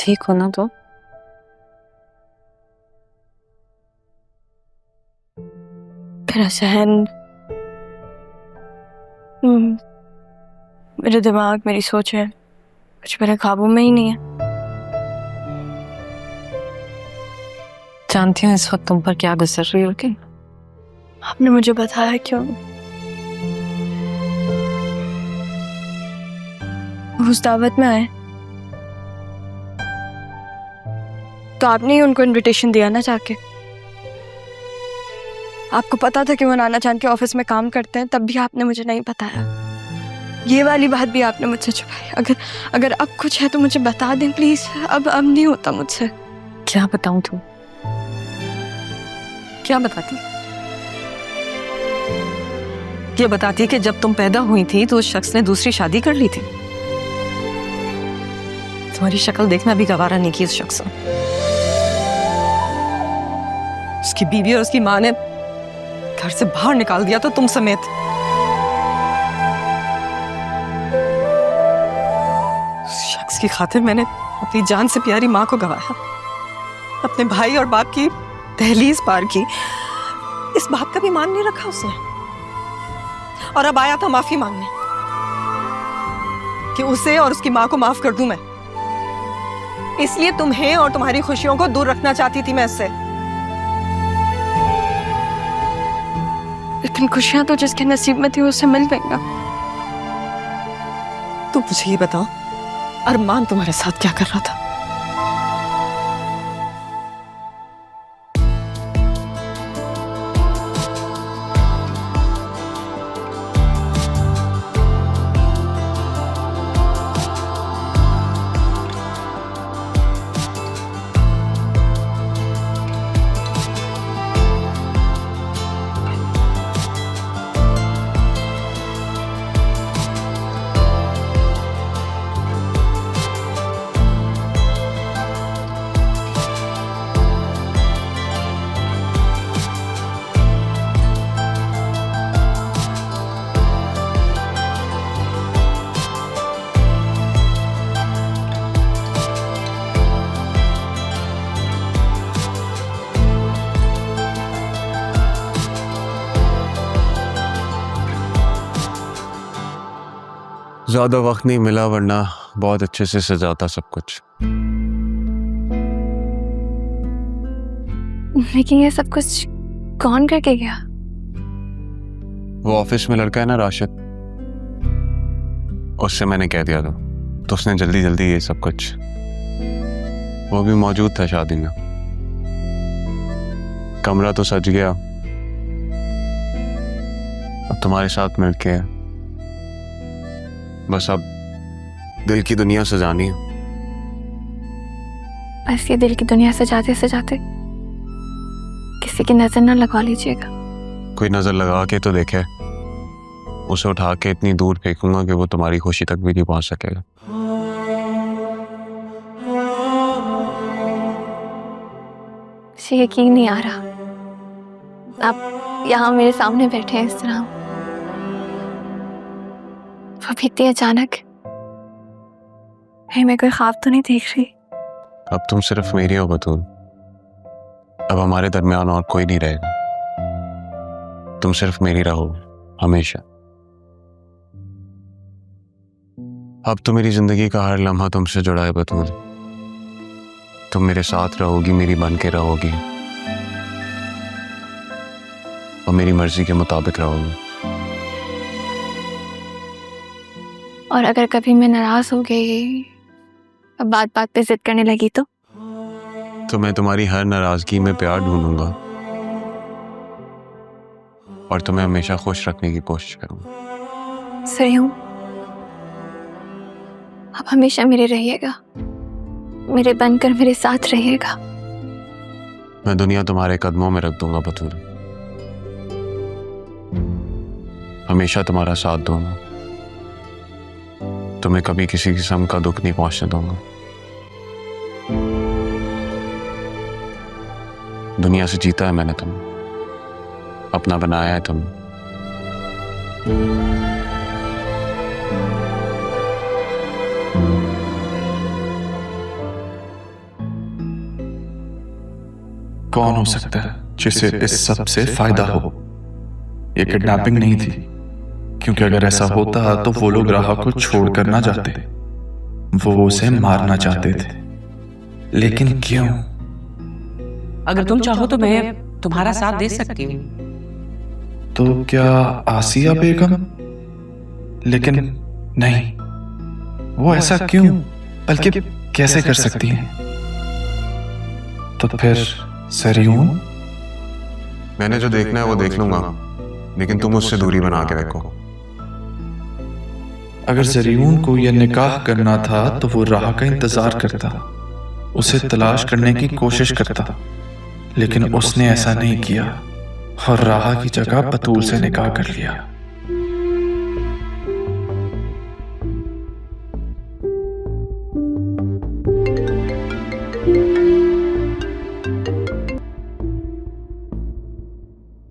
ठीक हो ना तो? मेरा सहन, मेरे दिमाग, मेरी सोच है कुछ मेरे काबू में ही नहीं है। जानती हूँ इस वक्त तुम पर क्या गुजर रही हो कि आपने मुझे बताया क्यों? उस दावत में आए तो आपने ही उनको इनविटेशन दिया ना जाके। आपको पता था कि वो नाना जान के ऑफिस में काम करते हैं, तब भी आपने मुझे नहीं बताया। ये वाली बात भी आपने मुझसे छुपाई। अगर अब कुछ है तो मुझे बता दें प्लीज। अब नहीं होता मुझसे। क्या बताऊं तुम? क्या बताती? ये बताती कि जब तुम पैदा हुई थी तो उस शख्स ने दूसरी शादी कर ली थी। तुम्हारी शक्ल देखना भी गवारा नहीं की उस शख्स ने। उसकी बीवी और उसकी माँ ने घर से बाहर निकाल दिया था, तुम समेत। उस शख्स की खातिर मैंने अपनी जान से प्यारी माँ को गवाया, अपने भाई और बाप की दहलीज पार की। इस बात का भी मान नहीं रखा उसने, और अब आया था माफी मांगने कि उसे और उसकी माँ को माफ कर दूं मैं। इसलिए तुम्हें और तुम्हारी खुशियों को दूर रखना चाहती थी मैं इससे। लेकिन खुशियां तो जिसके नसीब में थी उससे मिल गई ना। तो मुझे ये बताओ, अरमान तुम्हारे साथ क्या कर रहा था? ज्यादा वक्त नहीं मिला, वरना बहुत अच्छे से सजाता सब कुछ। लेकिन ये सब कुछ कौन करके गया? वो ऑफिस में लड़का है ना राशिद, उससे मैंने कह दिया था, तो उसने जल्दी जल्दी ये सब कुछ। वो भी मौजूद था शादी में। कमरा तो सज गया, अब तुम्हारे साथ मिलके बस अब दिल की दुनिया सजानी है। बस ये दिल की दुनिया सजाते सजाते किसी की नजर ना लगवा लीजिएगा। कोई नजर लगा के तो देखे, उसे उठा के इतनी दूर फेंकूंगा कि वो तुम्हारी खुशी तक भी नहीं पहुंच सकेगा। मुझे यकीन नहीं आ रहा आप यहाँ मेरे सामने बैठे हैं इस तरह। वो भी इतनी अचानक। मैं कोई ख्वाब तो नहीं देख रही? अब तुम सिर्फ मेरी हो बतूल। अब हमारे दरमियान और कोई नहीं रहेगा, तुम सिर्फ मेरी रहो हमेशा। अब तो मेरी जिंदगी का हर लम्हा तुमसे जुड़ा है बतूल। तुम मेरे साथ रहोगी, मेरी बन के रहोगी, और मेरी मर्जी के मुताबिक रहोगी। और अगर कभी मैं नाराज हो गई, अब बात बात पे जिद करने लगी तो मैं तुम्हारी हर नाराजगी में प्यार ढूंढूंगा और तुम्हें हमेशा खुश रखने की कोशिश करूंगा। सही हूं। आप हमेशा मेरे रहिएगा, मेरे बनकर मेरे साथ रहिएगा। मैं दुनिया तुम्हारे कदमों में रख दूंगा बतूल, हमेशा तुम्हारा साथ दूंगा, तुम्हें कभी किसी किस्म का दुख नहीं पहुंचने दूंगा। दुनिया से जीता है मैंने तुम्हें, अपना बनाया है तुमने। कौन हो सकता है जिसे इस सब से फायदा हो? ये किडनैपिंग नहीं थी, क्योंकि अगर ऐसा होता तो वो लोग राह को छोड़कर ना जाते, वो उसे मारना चाहते थे। लेकिन क्यों? अगर तुम चाहो तो मैं तुम्हारा साथ दे सकती हूँ। तो क्या आसिया बेगम? लेकिन नहीं, वो ऐसा क्यों, बल्कि कैसे कर सकती हैं? तो फिर सरियून? मैंने जो देखना है वो देख लूंगा, लेकिन तुम उससे दूरी बना के रखो। अगर सरियून को यह निकाह करना था तो वो राह का इंतजार करता, उसे तलाश करने की कोशिश करता, लेकिन उसने ऐसा नहीं किया और राह की जगह बतूल से निकाह कर लिया।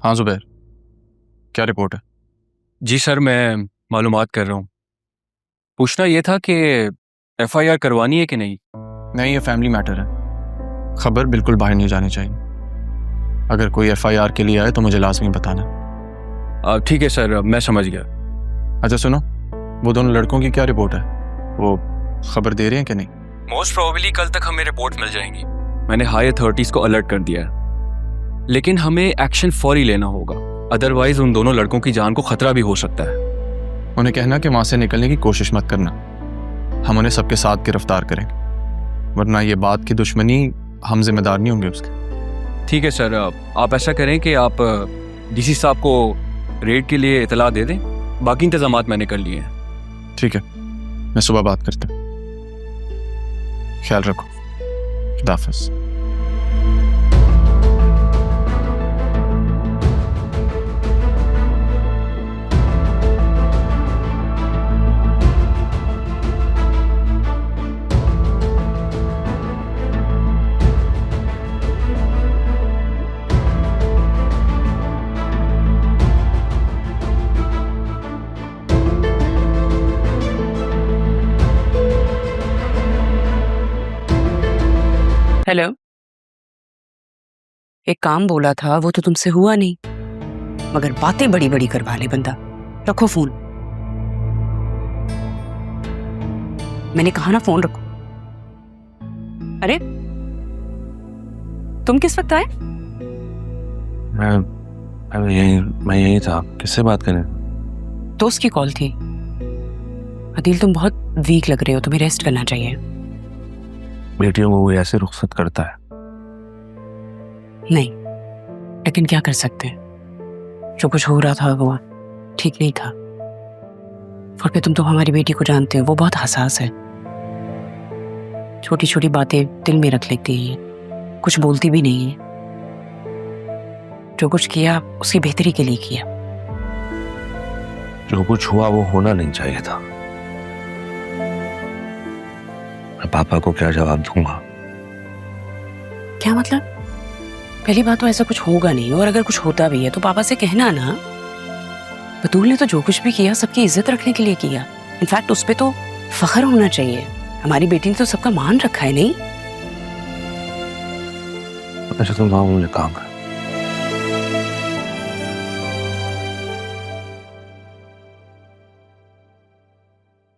हाँ जुबैर, क्या रिपोर्ट है? जी सर, मैं मालूमात कर रहा हूँ। पूछना ये था कि एफआईआर करवानी है कि नहीं। नहीं, ये फैमिली मैटर है, खबर बिल्कुल बाहर नहीं जानी चाहिए। अगर कोई एफआईआर के लिए आए तो मुझे लाजमी बताना। ठीक है सर, मैं समझ गया। अच्छा सुनो, वो दोनों लड़कों की क्या रिपोर्ट है? वो खबर दे रहे हैं कि नहीं? मोस्ट प्रोबेबली कल तक हमें रिपोर्ट मिल जाएंगी। मैंने हाई अथॉरिटीज को अलर्ट कर दिया है, लेकिन हमें एक्शन फौरी लेना होगा, अदरवाइज उन दोनों लड़कों की जान को खतरा भी हो सकता है। उन्हें कहना कि वहां से निकलने की कोशिश मत करना, हम उन्हें सबके साथ गिरफ्तार करेंगे, वरना ये बात की दुश्मनी हम जिम्मेदार नहीं होंगे उसके। ठीक है सर, आप ऐसा करें कि आप डीसी साहब को रेड के लिए इतला दे दें, बाकी इंतजामात मैंने कर लिए हैं। ठीक है, मैं सुबह बात करता हूँ। ख्याल रखो, खुदा हाफिज़। हेलो, एक काम बोला था वो तो तुमसे हुआ नहीं, मगर बातें बड़ी बड़ी करवा ले बंदा। रखो फोन, मैंने कहा ना फोन रखो। अरे तुम किस वक्त आए? मैं यही था, किससे बात करें? दोस्त की कॉल थी। अदिल तुम बहुत वीक लग रहे हो, तुम्हें रेस्ट करना चाहिए। बेटियों को वो ऐसे रुखसत करता है? नहीं, लेकिन क्या कर सकते हैं, जो कुछ हो रहा था वो ठीक नहीं था। और फिर तुम तो हमारी बेटी को जानते हो, वो बहुत हसास है, छोटी छोटी बातें दिल में रख लेती है, कुछ बोलती भी नहीं है। जो कुछ किया उसकी बेहतरी के लिए किया। जो कुछ हुआ वो होना नहीं चाहिए था। मैं पापा को क्या जवाब दूंगा? क्या मतलब? पहली बात तो ऐसा कुछ होगा नहीं, और अगर कुछ होता भी है तो पापा से कहना ना। बतूल ने तो जो कुछ भी किया सबकी इज्जत रखने के लिए किया। इनफैक्ट उस पे तो फख्र होना चाहिए। हमारी बेटी ने तो सबका मान रखा है। नहीं अच्छा तुम वहां मुझे काम कर।